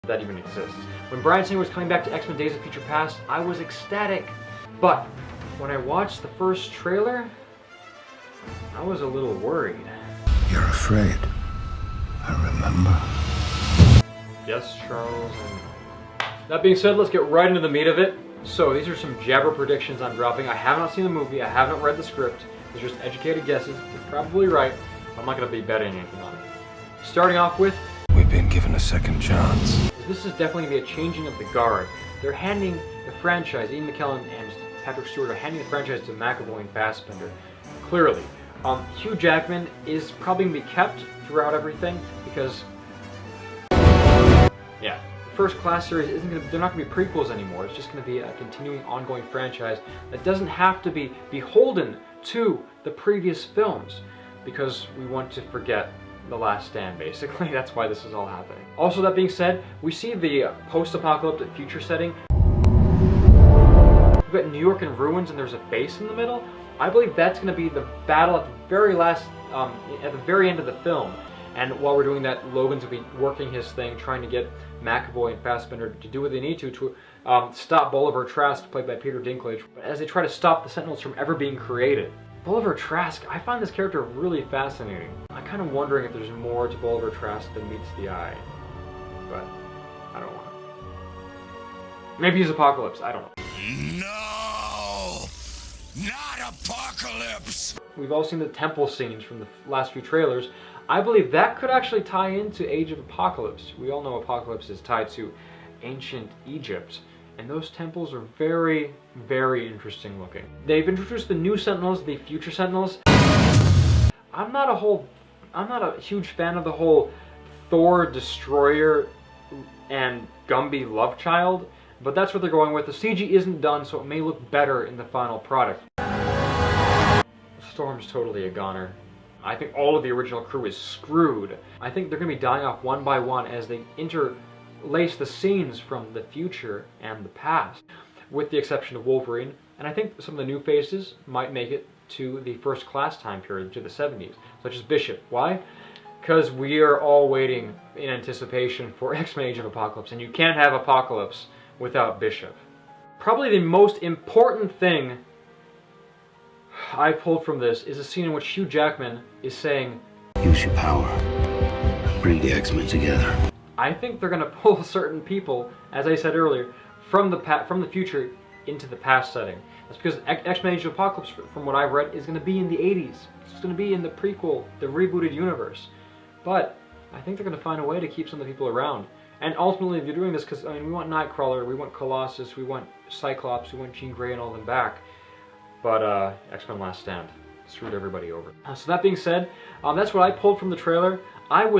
that even exists. When Bryan Singer was coming back to X-Men Days of Future Past, I was ecstatic. But when I watched the first trailer, I was a little worried. You're afraid. I remember. Yes, Charles. And that being said, let's get right into the meat of it. So these are some jabber predictions I'm dropping. I have not seen the movie. I haven't read the script. These are just educated guesses. You're probably right. I'm not going to be betting anything on it. Starting off with, We've been given a second chance. this is definitely going to be a changing of the guard. They're handing the franchise, Ian McKellen and Patrick Stewart are handing the franchise to McAvoy and Fassbender. Clearly. Hugh Jackman is probably going to be kept throughout everything because, yeah, the First Class series isn't going to, they're not going to be prequels anymore. It's just going to be a continuing, ongoing franchise that doesn't have to be beholden to the previous films because we want to forget The Last Stand, basically. That's why this is all happening. Also, that being said, we see the post-apocalyptic future setting. We've got New York in ruins and there's a base in the middle. I believe that's going to be the battle at the very last, at the very end of the film. And while we're doing that, Logan's going to be working his thing, trying to get McAvoy and Fassbender to do what they need to stop Bolivar Trask, played by Peter Dinklage, as they try to stop the Sentinels from ever being created. Bolivar Trask, I find this character really fascinating. I'm kind of wondering if there's more to Bolivar Trask than meets the eye. But I don't know. Maybe he's Apocalypse, I don't know. No! Not Apocalypse! We've all seen the temple scenes from the last few trailers. I believe that could actually tie into Age of Apocalypse. We all know Apocalypse is tied to ancient Egypt, and those temples are very, very interesting looking. They've introduced the new Sentinels, the future Sentinels. I'm not a huge fan of the whole Thor Destroyer and Gumby love child, but that's what they're going with. The CG isn't done, so it may look better in the final product. Storm's totally a goner. I think all of the original crew is screwed. I think they're going to be dying off one by one as they interlace the scenes from the future and the past, with the exception of Wolverine. And I think some of the new faces might make it to the First Class time period, to the 70s, such as Bishop. Why? Because we are all waiting in anticipation for X-Men Age of Apocalypse, and you can't have Apocalypse without Bishop. Probably the most important thing I pulled from this is a scene in which Hugh Jackman is saying, Use your power. Bring the X-Men together. I think they're going to pull certain people, as I said earlier, from the future into the past setting. That's because X-Men Age of Apocalypse, from what I've read, is going to be in the 80s. It's going to be in the prequel, the rebooted universe. But I think they're going to find a way to keep some of the people around. And ultimately, they're doing this because, I mean, we want Nightcrawler, we want Colossus, we want Cyclops, we want Jean Grey and all them back. But X-Men Last Stand screwed everybody over. So that being said, that's what I pulled from the trailer. I was